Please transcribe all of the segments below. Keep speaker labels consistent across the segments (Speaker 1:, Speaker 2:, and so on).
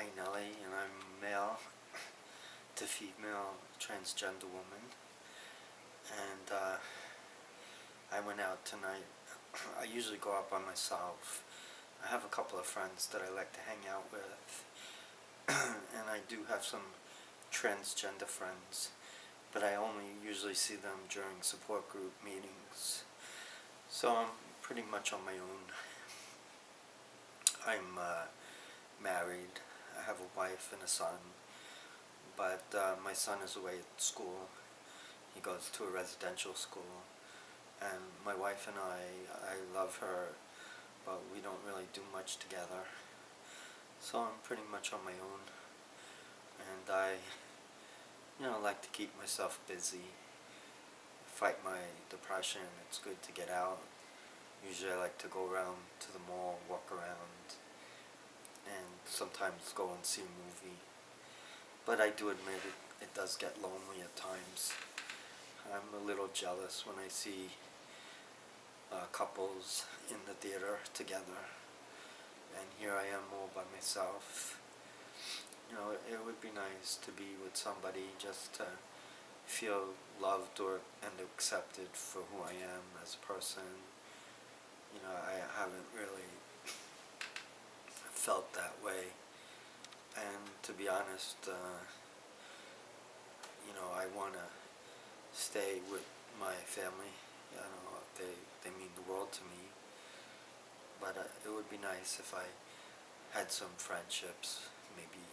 Speaker 1: Iannielli, and I'm male to female transgender woman. And I went out tonight. I usually go out by myself. I have a couple of friends that I like to hang out with, and I do have some transgender friends, but I only usually see them during support group meetings. So I'm pretty much on my own. I'm married. I have a wife and a son, but my son is away at school. He goes to a residential school, and my wife and I love her, but we don't really do much together. So I'm pretty much on my own, and I like to keep myself busy, fight my depression. It's good to get out. Usually I like to go around to the mall, walk around, and sometimes go and see a movie. But I do admit it does get lonely at times. I'm a little jealous when I see couples in the theater together, and here I am all by myself. It would be nice to be with somebody just to feel loved and accepted for who I am as a person. I haven't really felt that way, and to be honest, I want to stay with my family. They mean the world to me, but it would be nice if I had some friendships, maybe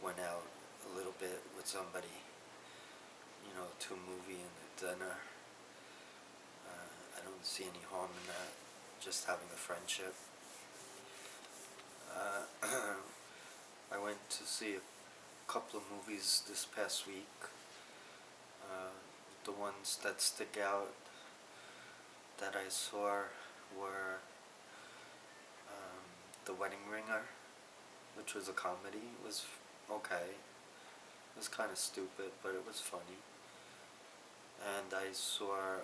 Speaker 1: went out a little bit with somebody, to a movie and a dinner. I don't see any harm in that, just having a friendship. I went to see a couple of movies this past week. The ones that stick out that I saw were The Wedding Ringer, which was a comedy. It was okay. It was kind of stupid, but it was funny. And I saw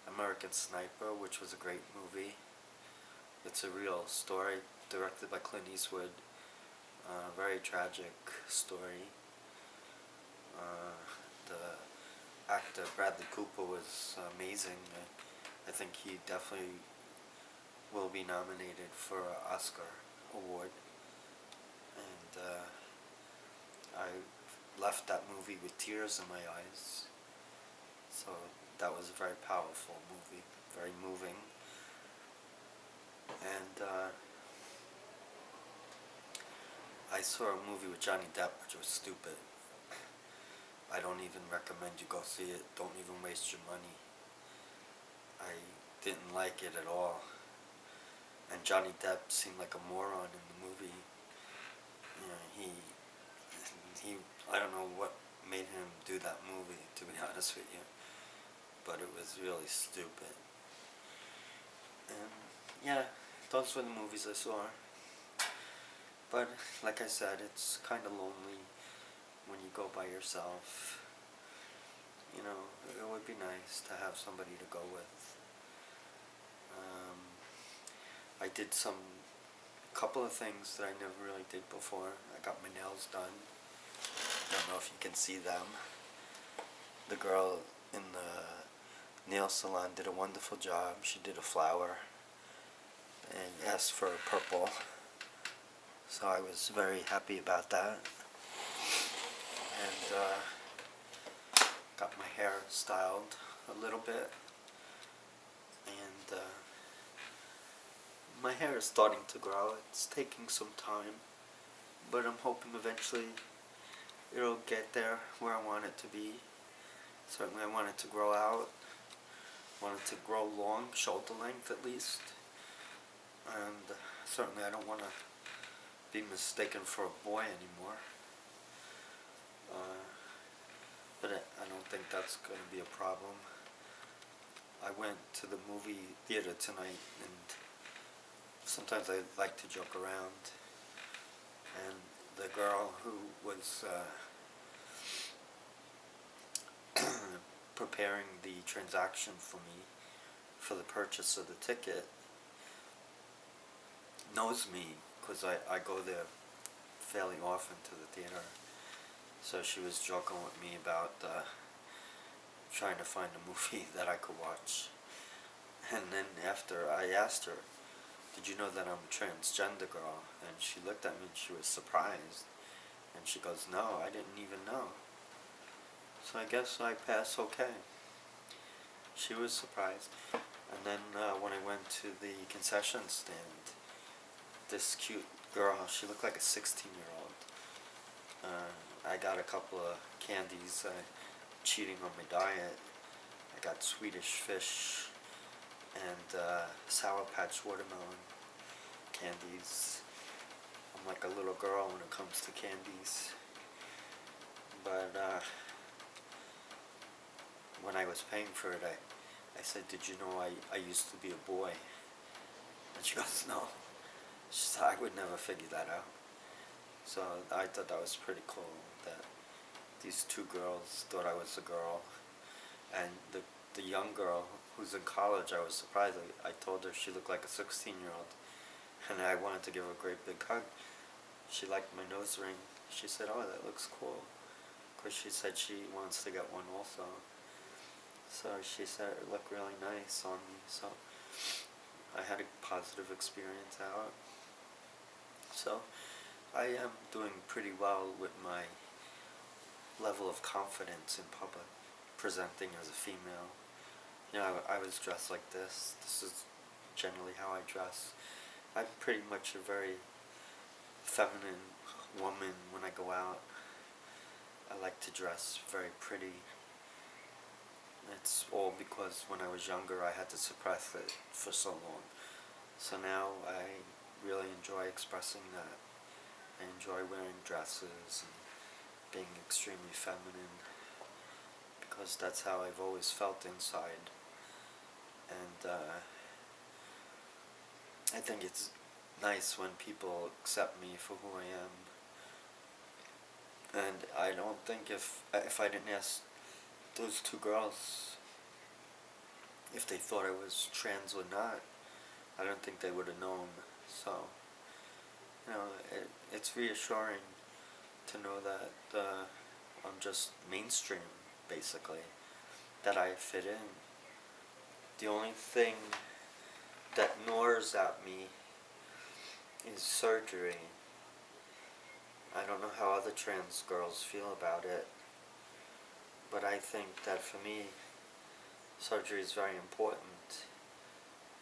Speaker 1: American Sniper, which was a great movie. It's a real story, directed by Clint Eastwood. Very tragic story. The actor Bradley Cooper was amazing. I think he definitely will be nominated for an Oscar award. And I left that movie with tears in my eyes. So that was a very powerful movie, very moving. And I saw a movie with Johnny Depp, which was stupid. I don't even recommend you go see it. Don't even waste your money. I didn't like it at all. And Johnny Depp seemed like a moron in the movie. He I don't know what made him do that movie, to be honest with you. But it was really stupid. And yeah, those were the movies I saw. But like I said, it's kind of lonely when you go by yourself. It would be nice to have somebody to go with. I did couple of things that I never really did before. I got my nails done. I don't know if you can see them. The girl in the nail salon did a wonderful job. She did a flower and asked for a purple. So I was very happy about that. And got my hair styled a little bit. And my hair is starting to grow. It's taking some time, but I'm hoping eventually it'll get there where I want it to be. Certainly I want it to grow out. I want it to grow long, shoulder length at least. And certainly I don't want to be mistaken for a boy anymore. But I don't think that's going to be a problem. I went to the movie theater tonight, and sometimes I like to joke around. And the girl who was preparing the transaction for me for the purchase of the ticket knows me because I go there fairly often to the theater. So she was joking with me about trying to find a movie that I could watch. And then after I asked her, did you know that I'm a transgender girl? And she looked at me and she was surprised. And she goes, no, I didn't even know. So I guess I passed okay. She was surprised. And then when I went to the concession stand, this cute girl, she looked like a 16-year-old. I got a couple of candies, cheating on my diet. I got Swedish fish and Sour Patch watermelon candies. I'm like a little girl when it comes to candies. But when I was paying for it, I said, did you know I used to be a boy? And she goes, no. She said, I would never figure that out. So I thought that was pretty cool, that these two girls thought I was a girl. And the young girl who's in college, I was surprised. I told her she looked like a 16-year-old. And I wanted to give her a great big hug. She liked my nose ring. She said, oh, that looks cool. Because she said she wants to get one also. So she said it looked really nice on me. So I had a positive experience out. So I am doing pretty well with my level of confidence in public, presenting as a female. You know, I was dressed like this. This is generally how I dress. I'm pretty much a very feminine woman when I go out. I like to dress very pretty. It's all because when I was younger I had to suppress it for so long. So now I really enjoy expressing that. I enjoy wearing dresses and being extremely feminine, because that's how I've always felt inside. And I think it's nice when people accept me for who I am. And I don't think if I didn't ask those two girls if they thought I was trans or not, I don't think they would have known. So, you know, it's reassuring to know that I'm just mainstream, basically, that I fit in. The only thing that gnaws at me is surgery. I don't know how other trans girls feel about it, but I think that for me, surgery is very important,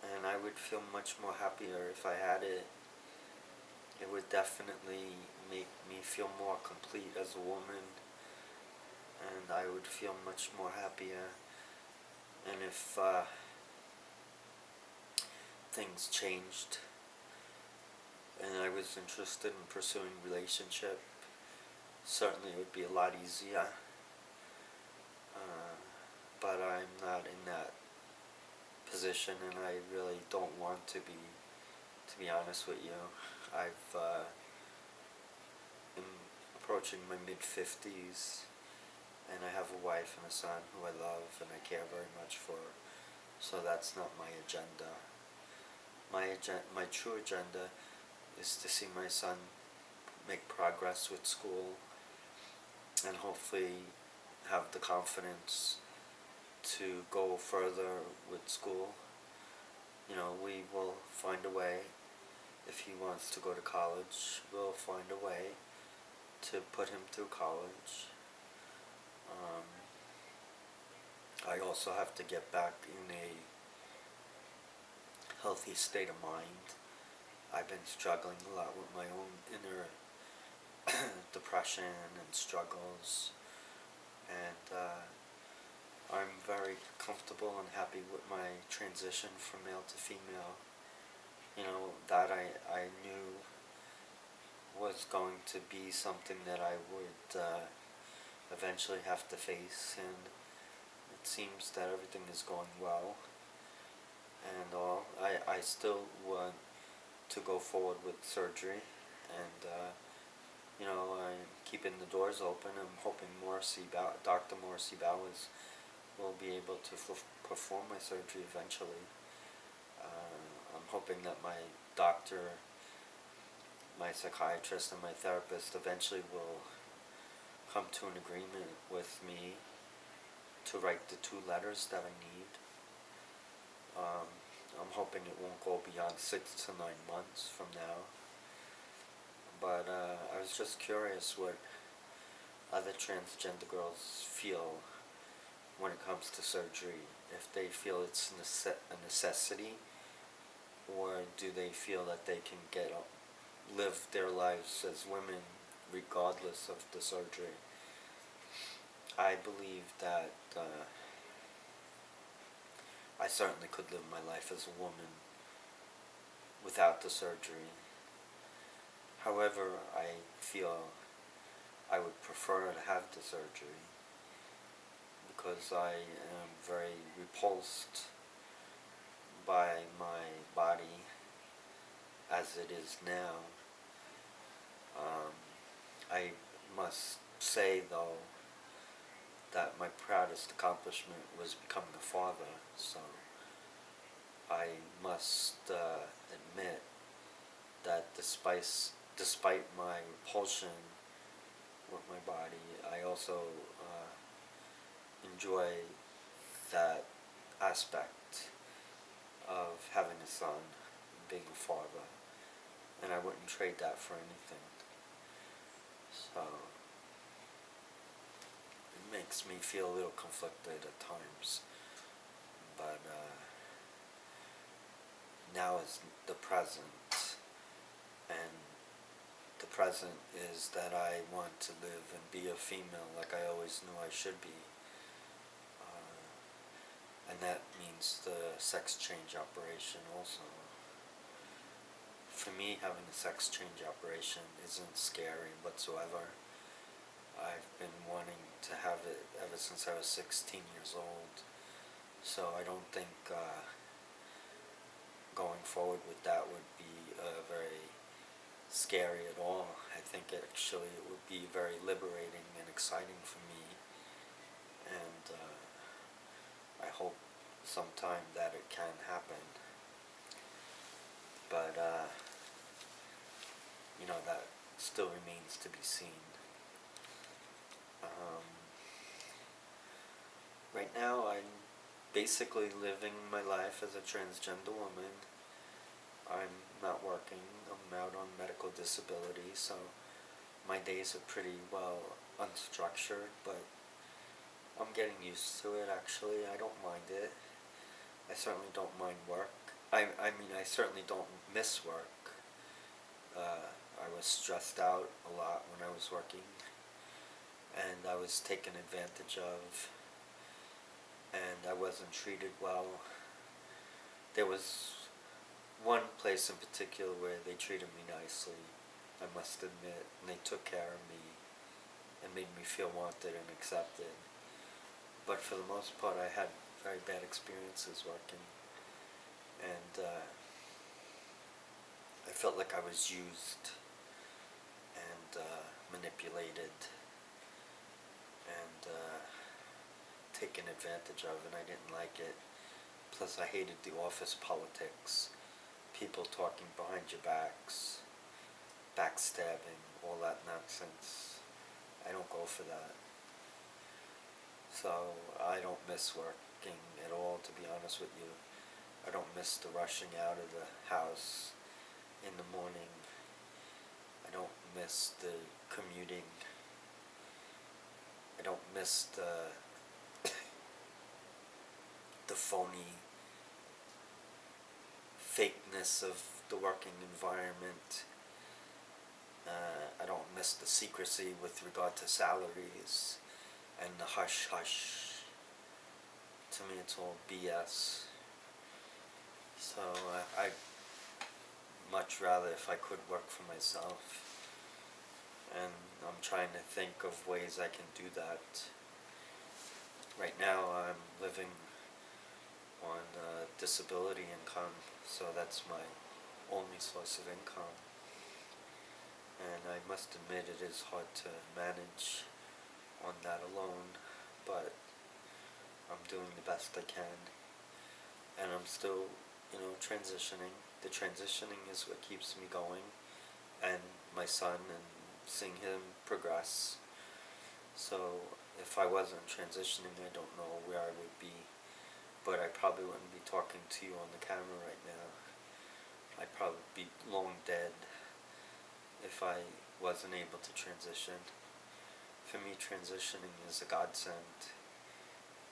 Speaker 1: and I would feel much more happier if I had it. It would definitely make me feel more complete as a woman, and I would feel much more happier. And if things changed and I was interested in pursuing a relationship, certainly it would be a lot easier. But I'm not in that position, and I really don't want to be honest with you. I'm approaching my mid-50s, and I have a wife and a son who I love and I care very much for, so that's not my agenda. My true agenda is to see my son make progress with school and hopefully have the confidence to go further with school. You know, we will find a way. If he wants to go to college, we'll find a way to put him through college. I also have to get back in a healthy state of mind. I've been struggling a lot with my own inner depression and struggles, and I'm very comfortable and happy with my transition from male to female. You know, that I knew was going to be something that I would eventually have to face, and it seems that everything is going well. And I still want to go forward with surgery, and you know, I'm keeping the doors open. I'm hoping Dr. Morrissey Bowers will be able to perform my surgery eventually. I'm hoping that my doctor my psychiatrist and my therapist eventually will come to an agreement with me to write the 2 letters that I need. I'm hoping it won't go beyond 6 to 9 months from now. But I was just curious what other transgender girls feel when it comes to surgery. If they feel it's a necessity, or do they feel that they can live their lives as women regardless of the surgery. I believe that I certainly could live my life as a woman without the surgery. However, I feel I would prefer to have the surgery because I am very repulsed by my body as it is now. I must say, though, that my proudest accomplishment was becoming a father, so I must admit that despite my repulsion with my body, I also enjoy that aspect of having a son, being a father, and I wouldn't trade that for anything. So it makes me feel a little conflicted at times, but now is the present, and the present is that I want to live and be a female like I always knew I should be. And that means the sex change operation also. For me, having a sex change operation isn't scary whatsoever. I've been wanting to have it ever since I was 16 years old. So I don't think going forward with that would be very scary at all. I think actually it would be very liberating and exciting for me. And I hope sometime that it can happen. But, that still remains to be seen. Right now, I'm basically living my life as a transgender woman. I'm not working. I'm out on medical disability, so my days are pretty well unstructured, but I'm getting used to it, actually. I don't mind it. I certainly don't mind work. I certainly don't miss work. I was stressed out a lot when I was working, and I was taken advantage of, and I wasn't treated well. There was one place in particular where they treated me nicely, I must admit, and they took care of me and made me feel wanted and accepted. But for the most part, I had very bad experiences working, and I felt like I was used and manipulated and taken advantage of, and I didn't like it. Plus, I hated the office politics, people talking behind your backs, backstabbing, all that nonsense. I don't go for that. So I don't miss working at all, to be honest with you. I don't miss the rushing out of the house in the morning. I don't miss the commuting. I don't miss the phony fakeness of the working environment. I don't miss the secrecy with regard to salaries and the hush-hush. To me, it's all BS. So I'd much rather if I could work for myself. And I'm trying to think of ways I can do that. Right now, I'm living on disability income, so that's my only source of income. And I must admit it is hard to manage on that alone, but I'm doing the best I can. And I'm still, transitioning. The transitioning is what keeps me going, and son and seeing him progress. So if I wasn't transitioning, I don't know where I would be, but I probably wouldn't be talking to you on the camera right now. I'd probably be long dead if I wasn't able to transition. For me, transitioning is a godsend.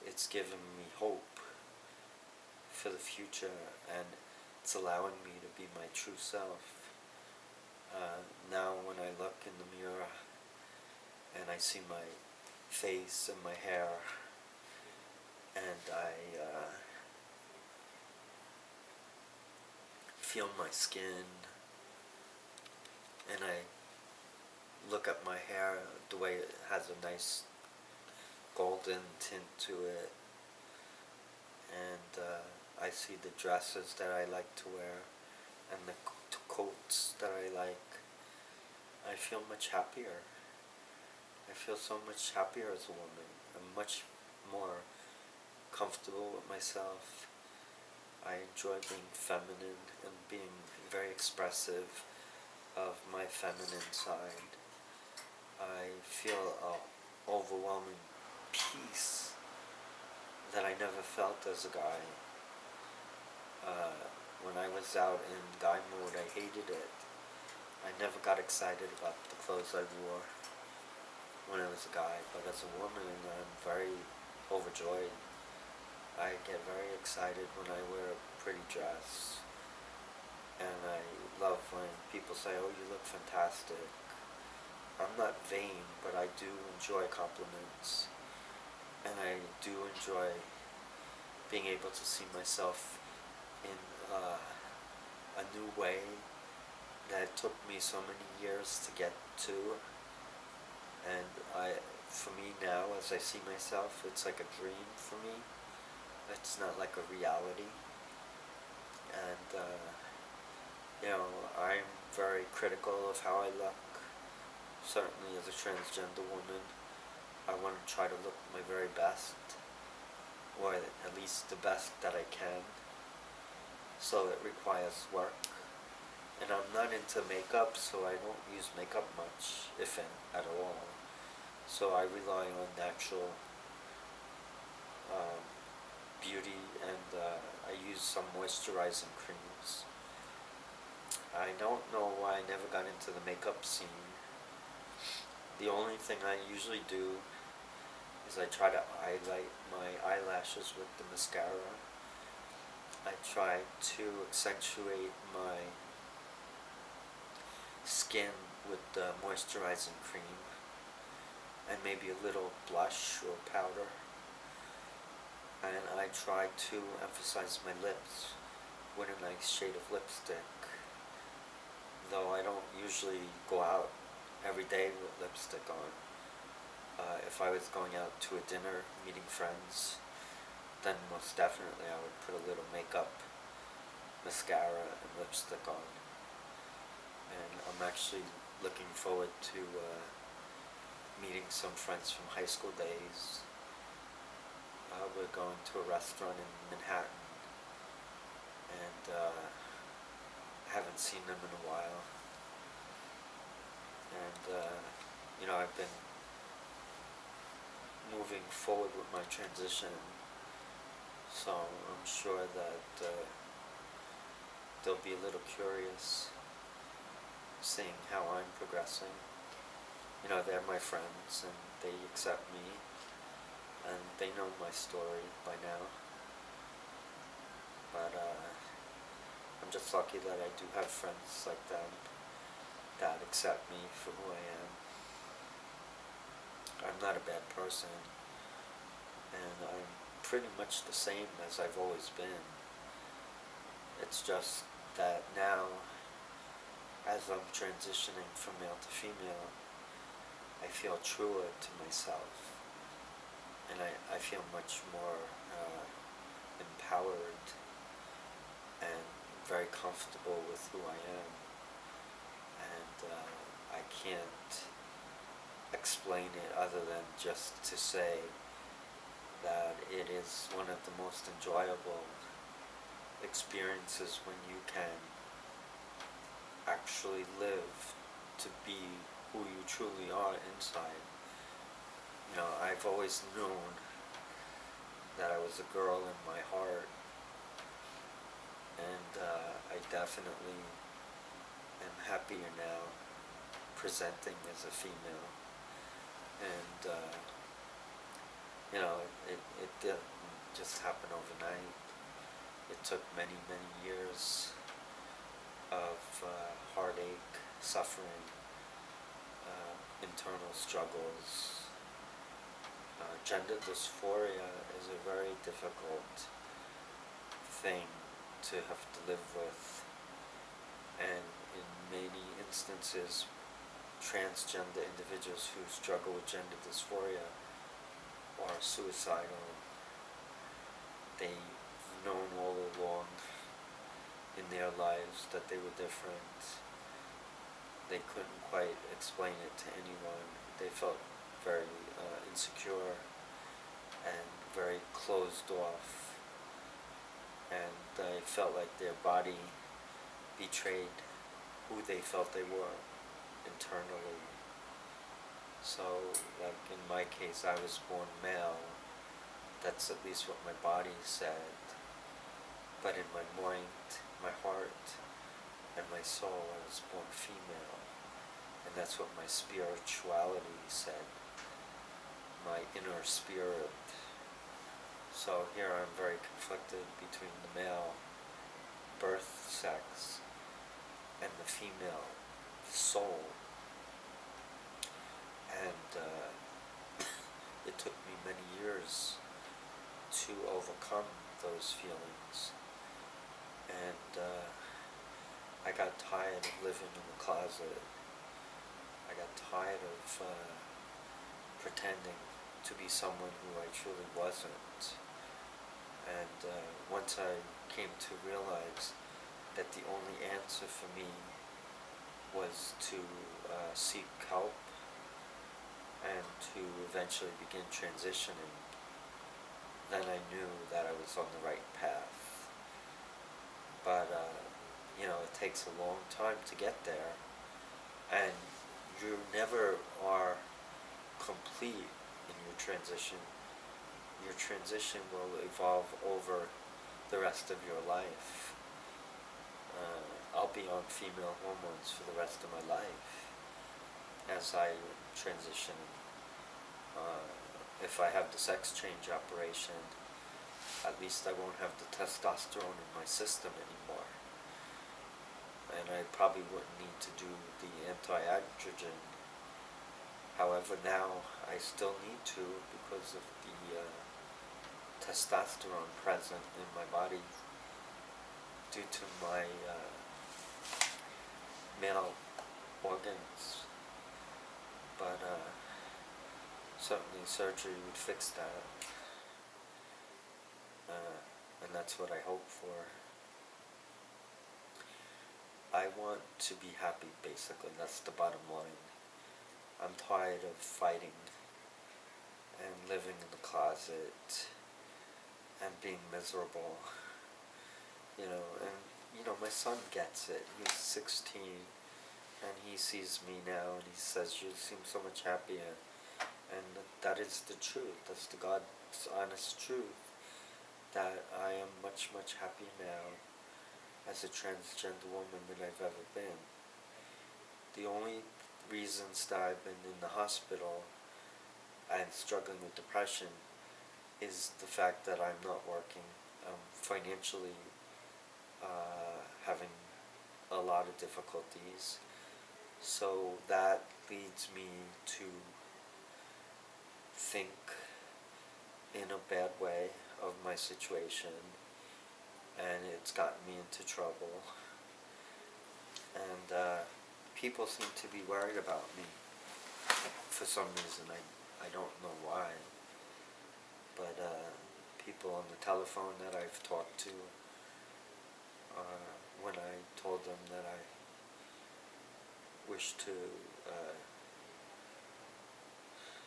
Speaker 1: It's given me hope for the future, and it's allowing me to be my true self. Now when I look in the mirror and I see my face and my hair, and I feel my skin, and I look at my hair, the way it has a nice golden tint to it, and I see the dresses that I like to wear and the coats that I like, I feel much happier. I feel so much happier as a woman. I'm much more comfortable with myself. I enjoy being feminine and being very expressive of my feminine side. I feel an overwhelming peace that I never felt as a guy. When I was out in guy mode, I hated it. I never got excited about the clothes I wore when I was a guy, but as a woman, I'm very overjoyed. I get very excited when I wear a pretty dress, and I love when people say, "Oh, you look fantastic." I'm not vain, but I do enjoy compliments, and I do enjoy being able to see myself in a new way that took me so many years to get to. And for me now, as I see myself, it's like a dream for me. It's not like a reality. And I'm very critical of how I look. Certainly as a transgender woman, I want to try to look my very best, or at least the best that I can. So it requires work. And I'm not into makeup, so I don't use makeup much, if at all. So I rely on natural beauty, and I use some moisturizing creams. I don't know why I never got into the makeup scene. The only thing I usually do is I try to highlight my eyelashes with the mascara. I try to accentuate my skin with the moisturizing cream, and maybe a little blush or powder. And I try to emphasize my lips with a nice shade of lipstick, though I don't usually go out every day with lipstick on. If I was going out to a dinner, meeting friends, then most definitely I would put a little makeup, mascara, and lipstick on. And I'm actually looking forward to meeting some friends from high school days. We're going to a restaurant in Manhattan, and I haven't seen them in a while. And I've been moving forward with my transition, so I'm sure that they'll be a little curious seeing how I'm progressing. They're my friends, and they accept me, and they know my story by now. But I'm just lucky that I do have friends like them that accept me for who I am. I'm not a bad person, and I'm pretty much the same as I've always been. It's just that now, as I'm transitioning from male to female, I feel truer to myself, and I feel much more empowered and very comfortable with who I am. And I can't explain it other than just to say that it is one of the most enjoyable experiences when you can actually live to to be who you truly are inside. You know, I've always known that I was a girl in my heart, and I definitely am happier now presenting as a female. And you know, it didn't just happen overnight. It took many, many years of heartache, suffering, internal struggles. Gender dysphoria is a very difficult thing to have to live with, and in many instances, transgender individuals who struggle with gender dysphoria are suicidal. They've known all along in their lives that they were different. They couldn't quite explain it to anyone. They felt very insecure and very closed off, and they felt like their body betrayed who they felt they were internally. So, like in my case, I was born male. That's at least what my body said. But in my mind, my heart, and my soul, I was born female. And that's what my spirituality said, my inner spirit. So here I'm very conflicted between the male birth sex and the female soul. And it took me many years to overcome those feelings. And I got tired of living in the closet. I got tired of pretending to be someone who I truly wasn't. And once I came to realize that the only answer for me was to seek help and to eventually begin transitioning, then I knew that I was on the right path. But, you know, it takes a long time to get there, and you never are complete in your transition. Your transition will evolve over the rest of your life. I'll be on female hormones for the rest of my life as I transition. If I have the sex change operation, at least I won't have the testosterone in my system anymore. And I probably wouldn't need to do the anti-androgen. However, now I still need to because of the testosterone present in my body due to my male organs. But certainly surgery would fix that. And that's what I hope for. I want to be happy, basically. That's the bottom line. I'm tired of fighting and living in the closet and being miserable. You know, my son gets it. He's 16, and he sees me now, and he says, "You seem so much happier." And that is the truth. That's the God's honest truth. That I am much, much happier now as a transgender woman than I've ever been. The only reasons that I've been in the hospital and struggling with depression is the fact that I'm not working. I'm financially having a lot of difficulties. So that leads me to think in a bad way of my situation, and it's gotten me into trouble. And people seem to be worried about me for some reason. I don't know why. But people on the telephone that I've talked to, when I told them that I wish to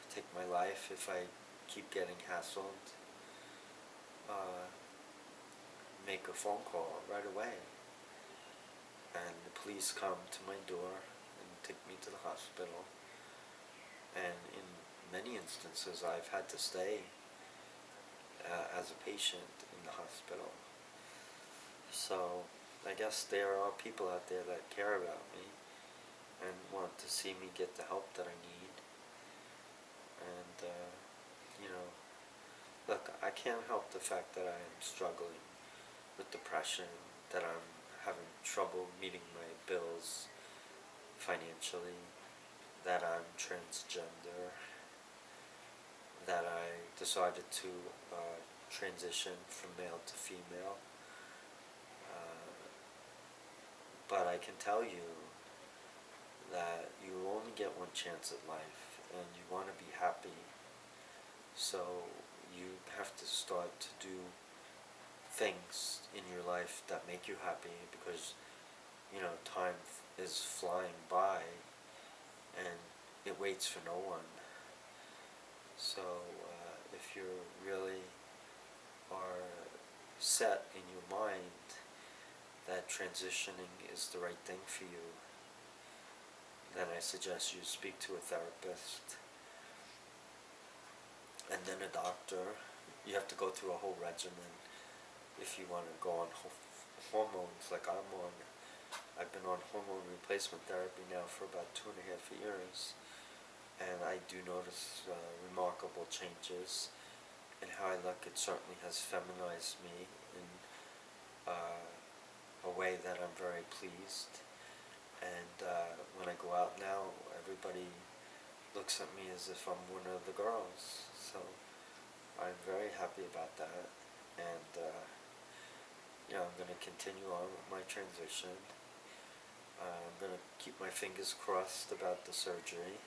Speaker 1: take my life if I keep getting hassled, make a phone call right away. And the police come to my door and take me to the instances I've had to stay as a patient in the hospital. So I guess there are people out there that care about me and want to see me get the help that I need. And, look, I can't help the fact that I'm struggling with depression, that I'm having trouble meeting my bills financially, that I'm transgender, that I decided to transition from male to female. But I can tell you that you only get one chance at life, and you want to be happy. So you have to start to do things in your life that make you happy, because time is flying by and it waits for no one. So if you really are set in your mind that transitioning is the right thing for you, then I suggest you speak to a therapist and then a doctor. You have to go through a whole regimen if you want to go on hormones like I'm on. I've been on hormone replacement therapy now for about 2.5 years, and I do notice remarkable changes in how I look. It certainly has feminized me in a way that I'm very pleased. And when I go out now, everybody looks at me as if I'm one of the girls. So I'm very happy about that. And I'm going to continue on with my transition. I'm going to keep my fingers crossed about the surgery.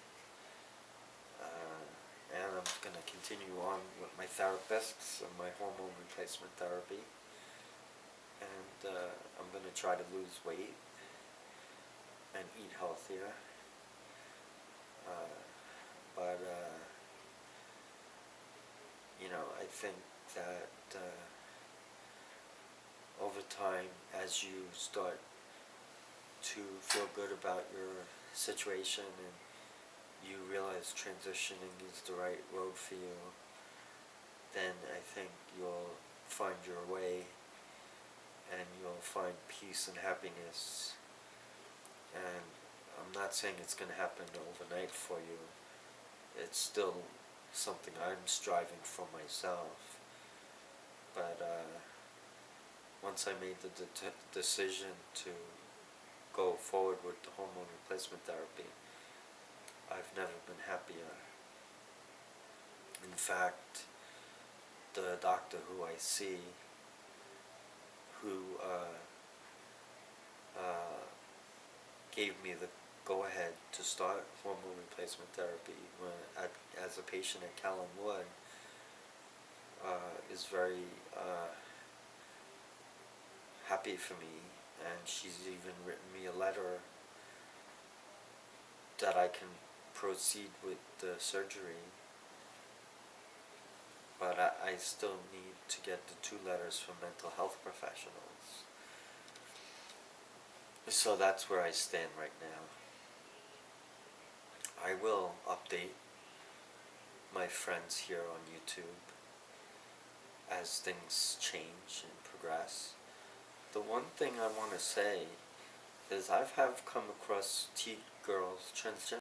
Speaker 1: And I'm going to continue on with my therapists and my hormone replacement therapy. And I'm going to try to lose weight and eat healthier. But I think that over time, as you start to feel good about your situation and you realize transitioning is the right road for you, then I think you'll find your way and you'll find peace and happiness. And I'm not saying it's going to happen overnight for you. It's still something I'm striving for myself. But once I made the decision to go forward with the hormone replacement therapy, I've never been happier. In fact, the doctor who I see, who gave me the go-ahead to start hormone replacement therapy as a patient at Callan Wood, is very happy for me, and she's even written me a letter that I can proceed with the surgery, but I still need to get the 2 letters from mental health professionals. So that's where I stand right now. I will update my friends here on YouTube as things change and progress. The one thing I want to say is I have come across T girls, transgender